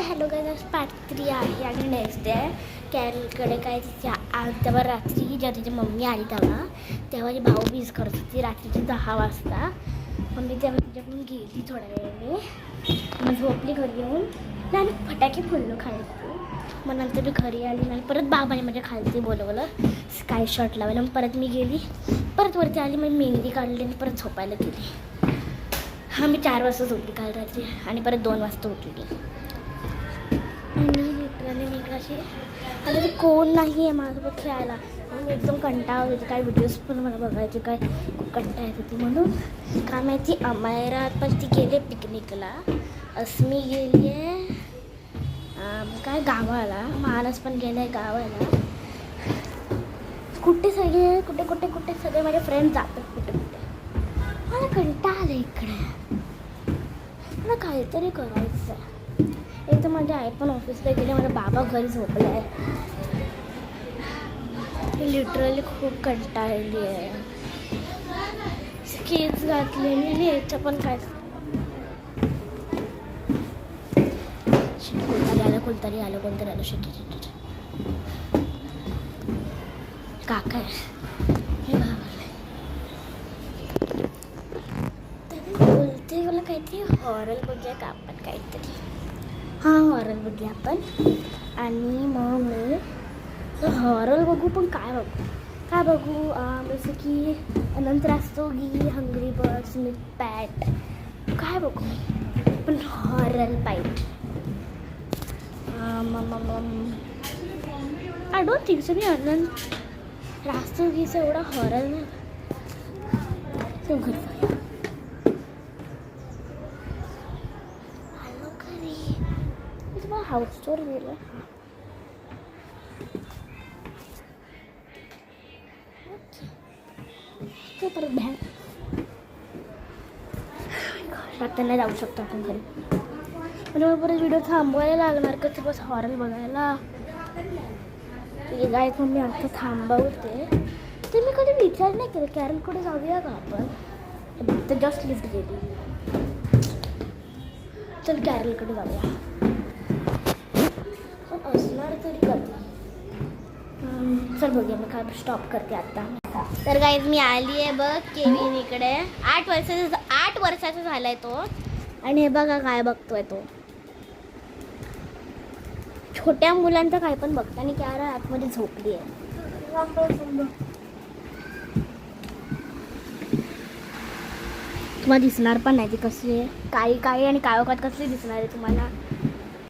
Hello guys, part 3 आहे आणि next day आहे. कॅरलकडे काय तेव्हा रात्री जेव्हा तिची मम्मी आली तेव्हा ती भाऊबीज करत होती रात्रीचे 10 वाजता. मम्मी तेव्हा तिच्याकडून गेली थोड्या वेळाने, मग झोपली घरी येऊन. आणि फटाके फोडलो खायचं. मग नंतर मी घरी आली नाही, परत बाबाने माझ्या खालती बोलवलं, स्काय शॉट लावायला. मग परत मी गेली, परत वरती आली, मग मेहंदी काढली आणि परत झोपायला गेली. हां, मी 4 वाजता झोपली काल रात्री आणि परत 2 वाजता उठली. आणि लिटरली मी कशी आता ते कोण नाही आहे माझ्यासोबत खेळायला. मी एकदम कंटाळत होती, काय व्हिडिओज पण मला बघायचे, काय खूप कंटाळत येत होती. म्हणून काय माहिती अमायरा पण ती गेले पिकनिकला, अस्मी गेली आहे काय गावाला, मानस पण गेलं आहे गावाला. कुठे सगळे कुठे सगळे माझे फ्रेंड जातात कुठे. मला कंटाळा आला इकडे, मला काहीतरी करायचं आहे. एक तर माझी आई पण ऑफिसला गेली, माझा बाबा घरी झोपला आहे. लिटरली खूप कंटाळली आहे. स्केच घातलेली याच्या पण काय कोणतरी आलं काका हे बोलते मला काहीतरी हॉरर बघूया का आपण, काहीतरी हां हॉरर बघूया आपण. आणि मग मी हॉरर बघू, पण काय बघू जसं की अनंत रास्तोगी, हंग्री बर्ड्स, मिट पॅट, काय बघू पण हॉरर पाहिजे. आय डोंट थिंक सो मी अनंत रास्तोगीचं एवढं हॉरर नाही. तो घरी हॅलो घरी मी तुम्हाला हाऊस टूर दिलं. परत बाहेर आता नाही जाऊ शकतो आपण घरी. म्हणजे परत व्हिडिओ थांबवायला लागणार का ते बस हॉरर बघायला. गाय पण मी आता थांबवते. तर मी कधी विचार नाही केलं कॅरलकडे जाऊया का आपण, तर जस्ट लिफ्ट गेली. चल कॅरलकडे जाऊया, पण असणार तरी कधी. चल बघूया, मी काय स्टॉप करते आता. तर गाईज मी आली आहे बघ केविन इकडे. 8 वर्षाचा झालाय तो. आणि हे बघा काय बघतोय तो, छोट्या मुलांचं काय पण बघता. आणि कॅरा आतमध्ये झोपली आहे. तुम्हाला दिसणार पण नाही ती कशी आहे, काळी आणि काळोखात कसली दिसणार आहे तुम्हाला.